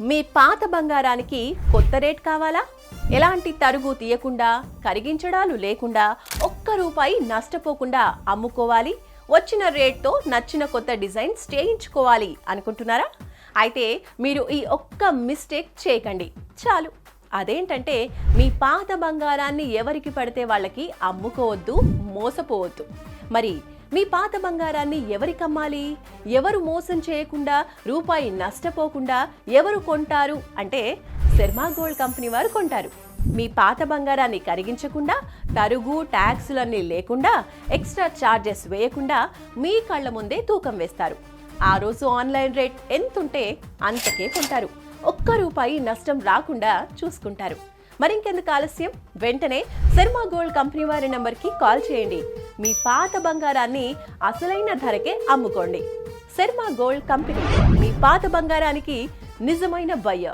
మీ పాత బంగారానికి కొత్త రేట్ కావాలా? ఎలాంటి తరుగు తీయకుండా, కరిగించడాలు లేకుండా, ఒక్క రూపాయి నష్టపోకుండా అమ్ముకోవాలి, వచ్చిన రేట్తో నచ్చిన కొత్త డిజైన్స్ చేయించుకోవాలి అనుకుంటున్నారా? అయితే మీరు ఈ ఒక్క మిస్టేక్ చేయకండి చాలు. అదేంటంటే మీ పాత బంగారాన్ని ఎవరికి పడితే వాళ్ళకి అమ్ముకోవద్దు, మోసపోవద్దు. మరి మీ పాత బంగారాన్ని ఎవరికి అమ్మాలి? ఎవరు మోసం చేయకుండా, రూపాయి నష్టపోకుండా ఎవరు కొంటారు అంటే శర్మ గోల్డ్ కంపెనీ వారు కొంటారు. మీ పాత బంగారాన్ని కరిగించకుండా, తరుగు ట్యాక్సులన్నీ లేకుండా, ఎక్స్ట్రా ఛార్జెస్ వేయకుండా మీ కళ్ళ ముందే తూకం వేస్తారు. ఆ రోజు ఆన్లైన్ రేట్ ఎంతుంటే అంతకే కొంటారు. ఒక్క రూపాయి నష్టం రాకుండా చూసుకుంటారు. మరింకెందుకు ఆలస్యం? వెంటనే శర్మ గోల్డ్ కంపెనీ వారి నంబర్కి కాల్ చేయండి. మీ పాత బంగారాన్ని అసలైన ధరకే అమ్ముకోండి. శర్మ గోల్డ్ కంపెనీ, మీ పాత బంగారానికి నిజమైన బయ్యర్.